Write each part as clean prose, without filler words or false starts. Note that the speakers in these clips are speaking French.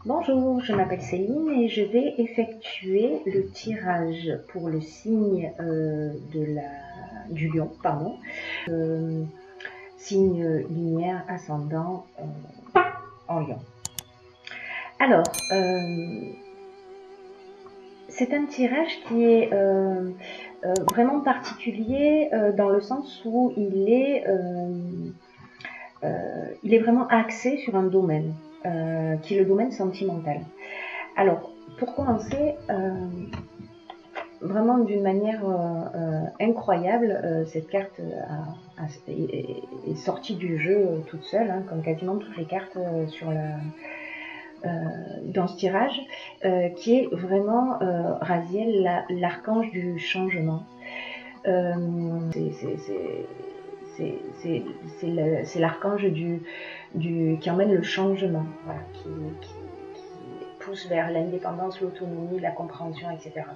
Bonjour, je m'appelle Céline et je vais effectuer le tirage pour le signe du lion, signe lumière ascendant en lion. Alors, c'est un tirage qui est vraiment particulier dans le sens où il est vraiment axé sur un domaine, qui est le domaine sentimental. Alors, pour commencer, vraiment d'une manière incroyable, cette carte est sortie du jeu toute seule, hein, comme quasiment toutes les cartes dans ce tirage, qui est vraiment Raziel, l'archange du changement. C'est l'archange qui emmène le changement, voilà, qui pousse vers l'indépendance, l'autonomie, la compréhension, etc.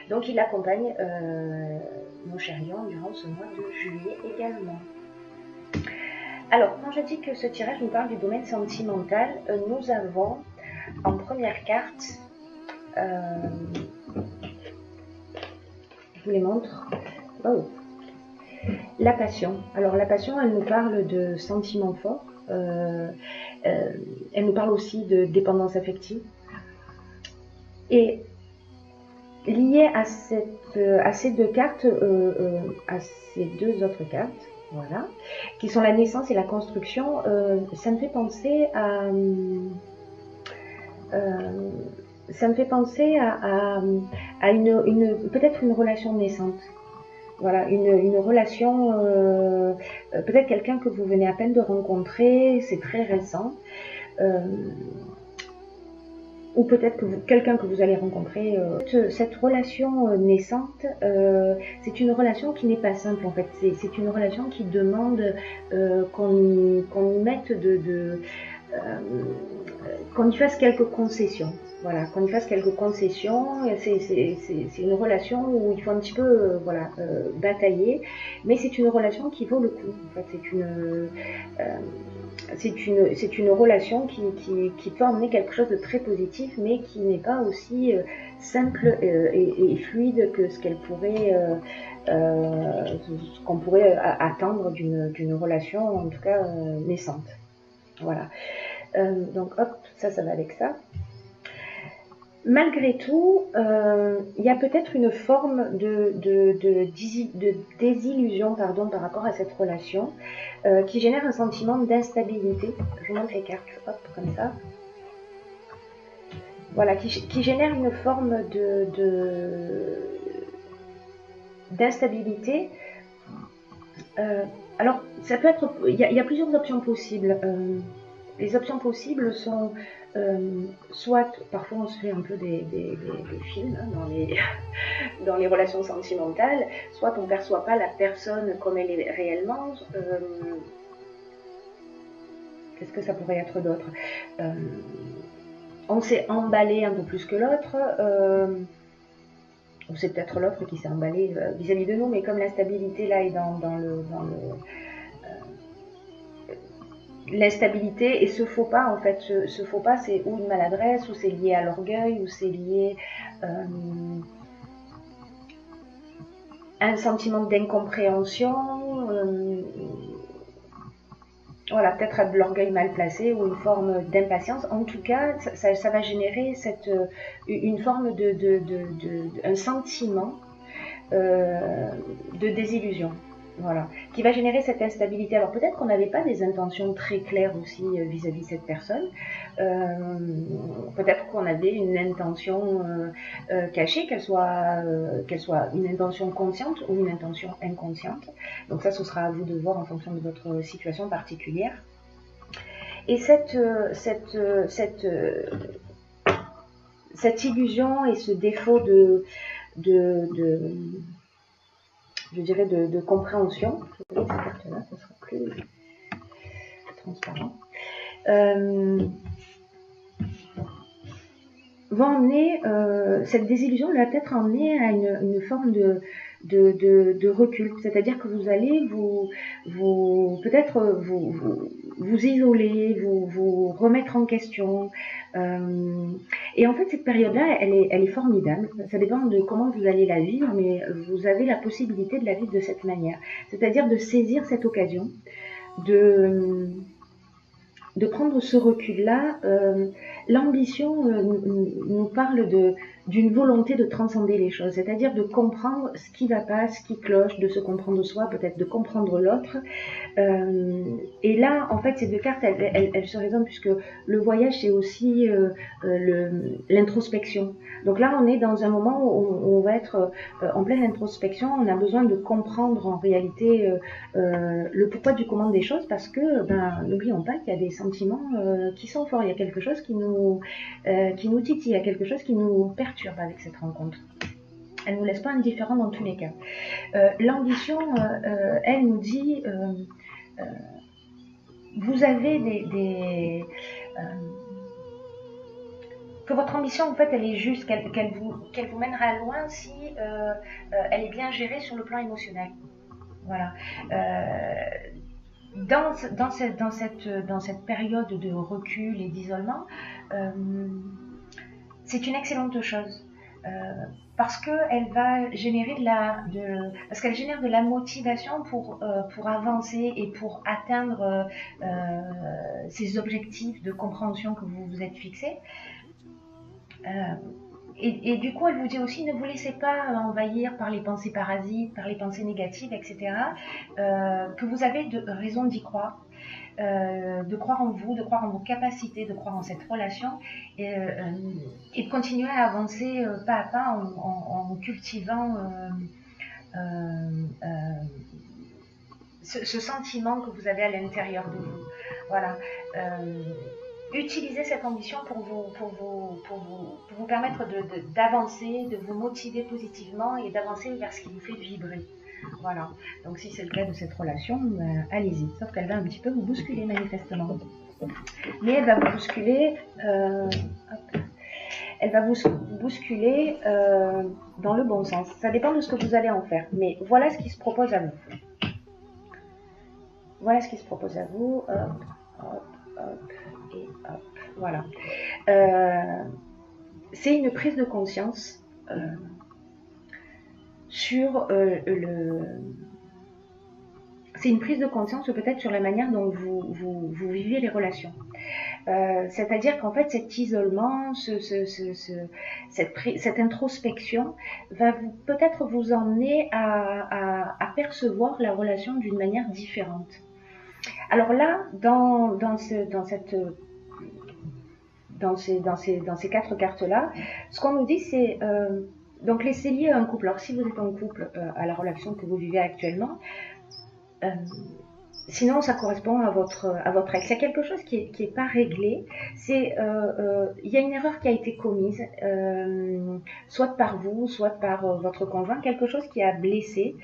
Donc il accompagne nos chers lions durant ce mois de juillet également. Alors, quand je dis que ce tirage nous parle du domaine sentimental, nous avons en première carte, je vous les montre, la passion. Alors la passion, elle nous parle de sentiments forts, elle nous parle aussi de dépendance affective. Et lié à ces deux cartes, à ces deux autres cartes, voilà, qui sont la naissance et la construction, ça me fait penser à peut-être une relation naissante. Voilà, une relation, peut-être quelqu'un que vous venez à peine de rencontrer, c'est très récent. Ou peut-être quelqu'un que vous allez rencontrer. Cette relation naissante, c'est une relation qui n'est pas simple en fait. C'est une relation qui demande qu'on y mette qu'on y fasse quelques concessions. Voilà, qu'on y fasse quelques concessions. C'est une relation où il faut un petit peu batailler, mais c'est une relation qui vaut le coup. En fait, c'est une relation qui peut emmener quelque chose de très positif, mais qui n'est pas aussi simple et fluide que ce qu'on pourrait attendre d'une relation, en tout cas naissante. Voilà. Donc hop, ça va avec ça. Malgré tout, il y a peut-être une forme de désillusion par rapport à cette relation qui génère un sentiment d'instabilité. Je vous montre les cartes, hop, comme ça. Voilà, qui génère une forme d'instabilité. Alors, ça peut être, il y a plusieurs options possibles. Les options possibles sont soit, parfois on se fait un peu des films hein, dans les relations sentimentales, soit on ne perçoit pas la personne comme elle est réellement. Qu'est-ce que ça pourrait être d'autre? On s'est emballé un peu plus que l'autre, ou c'est peut-être l'autre qui s'est emballé vis-à-vis de nous, mais comme l'instabilité là est dans l'instabilité et ce faux pas, en fait, ce faux pas, c'est ou une maladresse, ou c'est lié à l'orgueil, ou c'est lié à un sentiment d'incompréhension, voilà, peut-être à de l'orgueil mal placé ou une forme d'impatience. En tout cas, ça va générer une forme un sentiment de désillusion. Voilà, qui va générer cette instabilité. Alors peut-être qu'on n'avait pas des intentions très claires aussi vis-à-vis de cette personne. Peut-être qu'on avait une intention cachée, qu'elle soit une intention consciente ou une intention inconsciente. Donc ça, ce sera à vous de voir en fonction de votre situation particulière. Et cette illusion et ce défaut je dirais de compréhension, je vais cette carte-là, ce sera plus transparent, va emmener, cette désillusion va peut-être emmener à une forme de recul, c'est-à-dire que vous allez peut-être vous isoler, vous remettre en question. Et en fait, cette période-là, elle est formidable. Ça dépend de comment vous allez la vivre, mais vous avez la possibilité de la vivre de cette manière. C'est-à-dire de saisir cette occasion, de prendre ce recul-là. L'ambition nous parle d'une volonté de transcender les choses, c'est-à-dire de comprendre ce qui va pas, ce qui cloche, de se comprendre soi, peut-être de comprendre l'autre. Et là, en fait, ces deux cartes, elles se résonnent puisque le voyage, c'est aussi l'introspection. Donc là, on est dans un moment où on va être en pleine introspection. On a besoin de comprendre en réalité le pourquoi du comment des choses, parce que, n'oublions pas qu'il y a des sentiments qui sont forts. Il y a quelque chose qui nous titille, il y a quelque chose qui nous perturbe avec cette rencontre. Elle ne nous laisse pas indifférents dans tous les cas. L'ambition, elle nous dit, vous avez que votre ambition, en fait, elle est juste, qu'elle vous mènera loin si elle est bien gérée sur le plan émotionnel. Voilà. Dans cette période de recul et d'isolement, c'est une excellente chose. Parce qu'elle va générer parce qu'elle génère de la motivation pour avancer et pour atteindre ces objectifs de compréhension que vous vous êtes fixés. Et du coup, elle vous dit aussi, ne vous laissez pas envahir par les pensées parasites, par les pensées négatives, etc. Que vous avez raison d'y croire. De croire en vous, de croire en vos capacités, de croire en cette relation et de continuer à avancer pas à pas en cultivant ce sentiment que vous avez à l'intérieur de vous. Voilà. Utilisez cette ambition pour vous permettre d'avancer, de vous motiver positivement et d'avancer vers ce qui vous fait vibrer. Voilà, donc si c'est le cas de cette relation, allez-y. Sauf qu'elle va un petit peu vous bousculer manifestement. Mais elle va vous bousculer, dans le bon sens. Ça dépend de ce que vous allez en faire. Mais voilà ce qui se propose à vous. Voilà ce qui se propose à vous. Hop, hop, hop, et hop. Voilà. C'est une prise de conscience c'est une prise de conscience peut-être sur la manière dont vous vivez les relations. C'est-à-dire qu'en fait cet isolement, cette introspection va peut-être vous emmener à percevoir la relation d'une manière différente. Alors là, dans ces quatre cartes-là, ce qu'on nous dit, c'est donc laissez lier un couple. Alors si vous êtes en couple à la relation que vous vivez actuellement, sinon ça correspond à votre ex. Il y a quelque chose qui est pas réglé. Il y a une erreur qui a été commise, soit par vous, soit par votre conjoint, quelque chose qui a blessé.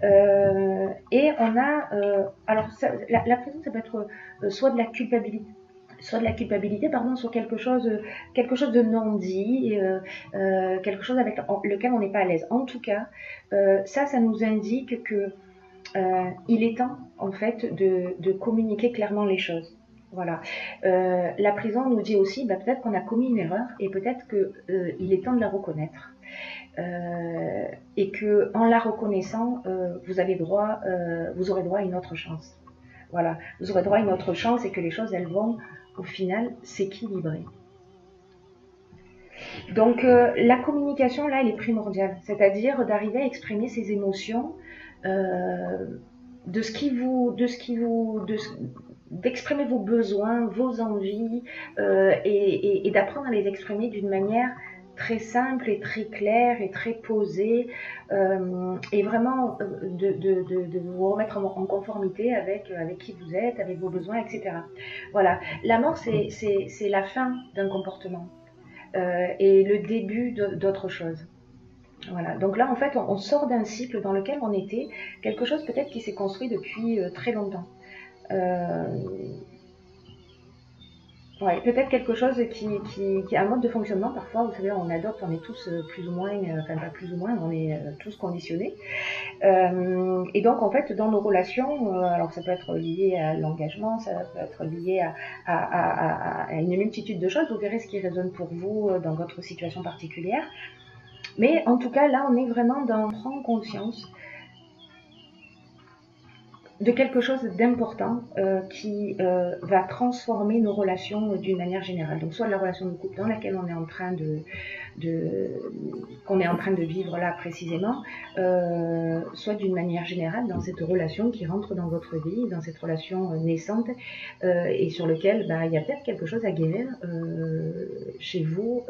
Et on a alors la prison, ça peut être soit de la culpabilité sur quelque chose de non dit, quelque chose avec lequel on n'est pas à l'aise. En tout cas, ça nous indique que il est temps en fait de communiquer clairement les choses. Voilà. La prison nous dit aussi, peut-être qu'on a commis une erreur et peut-être qu'il est temps de la reconnaître. Et que en la reconnaissant, vous aurez droit à une autre chance. Voilà, vous aurez droit à une autre chance et que les choses elles vont au final s'équilibrer. Donc la communication là elle est primordiale, c'est-à-dire d'arriver à exprimer ses émotions, d'exprimer vos besoins, vos envies et d'apprendre à les exprimer d'une manière très simple et très claire et très posée, et vraiment de vous remettre en conformité avec qui vous êtes, avec vos besoins, etc. Voilà, la mort c'est la fin d'un comportement et le début d'autre chose. Voilà, donc là en fait on sort d'un cycle dans lequel on était, quelque chose peut-être qui s'est construit depuis très longtemps. Ouais, peut-être quelque chose qui a un mode de fonctionnement. Parfois, vous savez, on adopte, on est tous plus ou moins, enfin pas plus ou moins, on est tous conditionnés. Et donc, en fait, dans nos relations, alors ça peut être lié à l'engagement, ça peut être lié à une multitude de choses. Vous verrez ce qui résonne pour vous dans votre situation particulière. Mais en tout cas, là, on est vraiment dans prendre conscience de quelque chose d'important qui va transformer nos relations d'une manière générale. Donc soit la relation de couple dans laquelle on est en train qu'on est en train de vivre là précisément, soit d'une manière générale dans cette relation qui rentre dans votre vie, dans cette relation naissante et sur lequel il y a peut-être quelque chose à guérir chez vous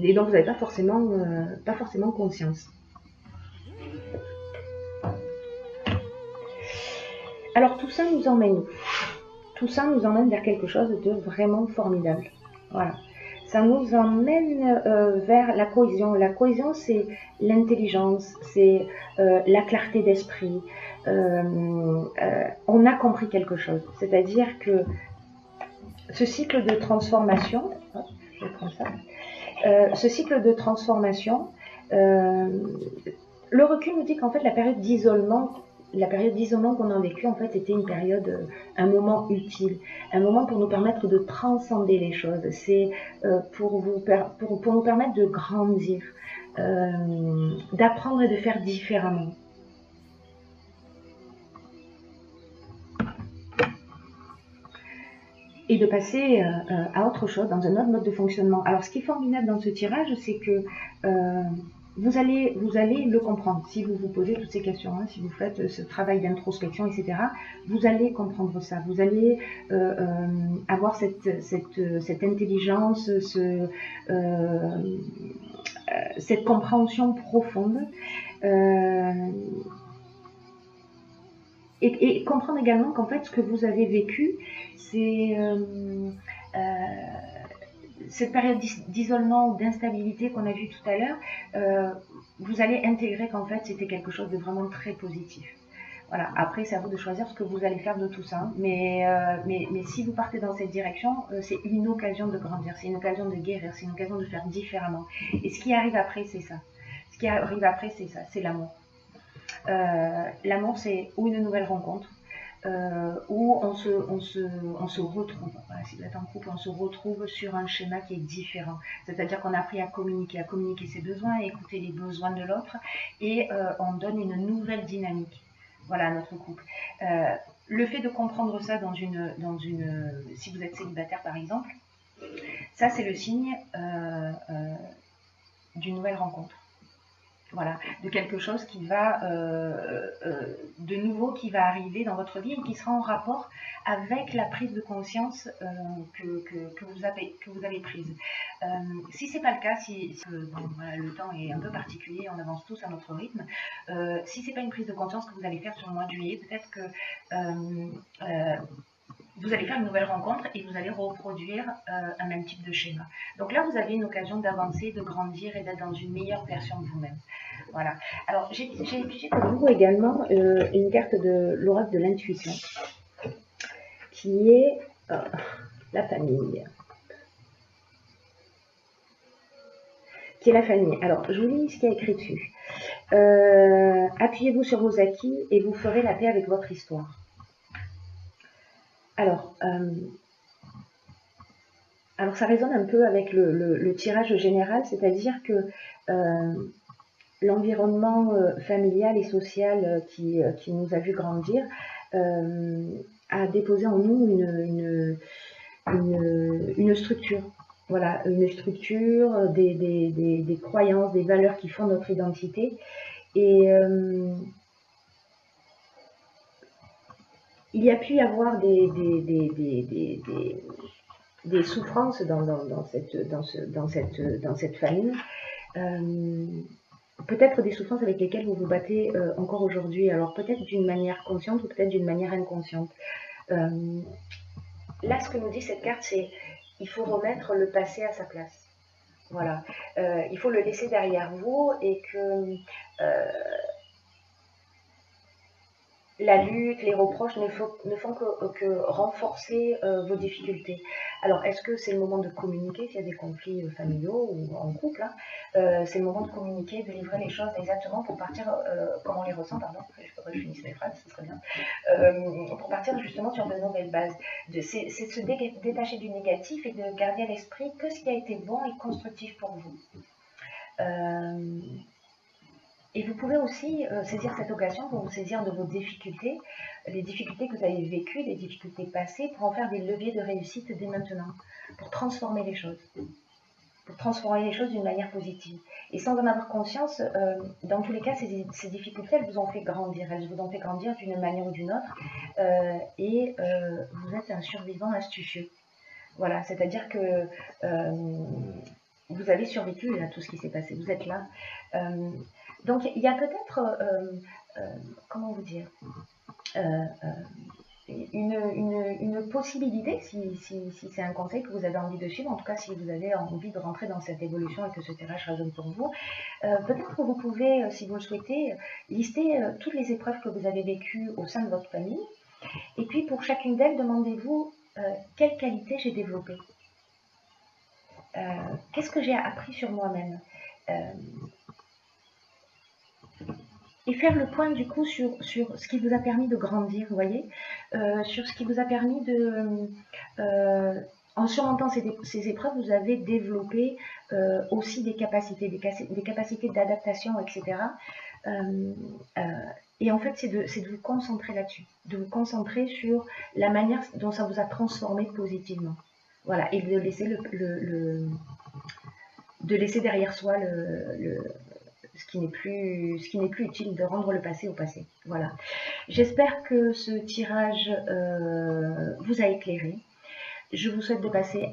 et dont vous n'avez pas forcément conscience. Alors tout ça nous emmène où? Tout ça nous emmène vers quelque chose de vraiment formidable. Voilà. Ça nous emmène vers la cohésion. La cohésion, c'est l'intelligence, c'est la clarté d'esprit. On a compris quelque chose. C'est-à-dire que ce cycle de transformation, je vais prendre ça, ce cycle de transformation, le recul nous dit qu'en fait la période d'isolement qu'on a vécu, en fait, était une période, un moment utile, un moment pour nous permettre de transcender les choses. C'est pour nous permettre de grandir, d'apprendre et de faire différemment. Et de passer à autre chose, dans un autre mode de fonctionnement. Alors, ce qui est formidable dans ce tirage, c'est que vous allez le comprendre. Si vous vous posez toutes ces questions, si vous faites ce travail d'introspection, etc., vous allez comprendre ça. Vous allez avoir cette intelligence, cette compréhension profonde. Et comprendre également qu'en fait, ce que vous avez vécu, c'est cette période d'isolement ou d'instabilité qu'on a vue tout à l'heure, vous allez intégrer qu'en fait, c'était quelque chose de vraiment très positif. Voilà. Après, c'est à vous de choisir ce que vous allez faire de tout ça. Mais si vous partez dans cette direction, c'est une occasion de grandir, c'est une occasion de guérir, c'est une occasion de faire différemment. Et ce qui arrive après, c'est ça. Ce qui arrive après, c'est ça, c'est l'amour. L'amour, c'est ou une nouvelle rencontre, où on se retrouve. Voilà, si vous êtes en couple, on se retrouve sur un schéma qui est différent. C'est-à-dire qu'on a appris à communiquer ses besoins, à écouter les besoins de l'autre, et on donne une nouvelle dynamique. Voilà, à notre couple. Le fait de comprendre ça si vous êtes célibataire par exemple, ça c'est le signe d'une nouvelle rencontre. Voilà, de quelque chose qui va de nouveau qui va arriver dans votre vie et qui sera en rapport avec la prise de conscience que vous avez prise. Si c'est pas le cas, voilà, le temps est un peu particulier, on avance tous à notre rythme. Si c'est pas une prise de conscience que vous allez faire sur le mois de juillet, peut-être que vous allez faire une nouvelle rencontre et vous allez reproduire un même type de schéma. Donc là, vous avez une occasion d'avancer, de grandir et d'être dans une meilleure version de vous-même. Voilà. Alors, j'ai pigé pour vous également une carte de l'oracle de l'intuition, qui est la famille. Qui est la famille. Alors, je vous lis ce qui est écrit dessus. Appuyez-vous sur vos acquis et vous ferez la paix avec votre histoire. Alors ça résonne un peu avec le tirage général, c'est-à-dire que l'environnement familial et social qui nous a vu grandir a déposé en nous une structure. Voilà, une structure, des croyances, des valeurs qui font notre identité. Et il y a pu y avoir des souffrances dans cette famille. Peut-être des souffrances avec lesquelles vous vous battez encore aujourd'hui, alors peut-être d'une manière consciente ou peut-être d'une manière inconsciente. Là, ce que nous dit cette carte, c'est il faut remettre le passé à sa place. Voilà, il faut le laisser derrière vous et que la lutte, les reproches ne font que renforcer vos difficultés. Alors, est-ce que c'est le moment de communiquer s'il y a des conflits familiaux ou en couple, hein, c'est le moment de communiquer, de livrer les choses exactement pour partir, comme on les ressent, pardon, il faudrait que je finisse mes phrases, ce serait bien, pour partir justement sur de nouvelles bases. C'est de se détacher du négatif et de garder à l'esprit que ce qui a été bon et constructif pour vous. Et vous pouvez aussi saisir cette occasion pour vous saisir de vos difficultés, les difficultés que vous avez vécues, les difficultés passées, pour en faire des leviers de réussite dès maintenant, pour transformer les choses. Pour transformer les choses d'une manière positive. Et sans en avoir conscience, dans tous les cas, ces difficultés, elles vous ont fait grandir. Elles vous ont fait grandir d'une manière ou d'une autre. Et vous êtes un survivant astucieux. Voilà, c'est-à-dire que vous avez survécu à tout ce qui s'est passé. Vous êtes là. Donc, il y a peut-être, comment vous dire, une possibilité, si c'est un conseil que vous avez envie de suivre, en tout cas si vous avez envie de rentrer dans cette évolution et que ce tirage résonne pour vous, peut-être que vous pouvez, si vous le souhaitez, lister toutes les épreuves que vous avez vécues au sein de votre famille, et puis pour chacune d'elles, demandez-vous quelle qualité j'ai développée, qu'est-ce que j'ai appris sur moi-même, et faire le point du coup sur ce qui vous a permis de grandir, vous voyez, sur ce qui vous a permis de... en surmontant ces épreuves, vous avez développé aussi des capacités d'adaptation, etc. Et en fait, c'est de vous concentrer là-dessus, de vous concentrer sur la manière dont ça vous a transformé positivement. Voilà, et de laisser de laisser derrière soi ce qui n'est plus utile, de rendre le passé au passé. Voilà. J'espère que ce tirage vous a éclairé. Je vous souhaite de passer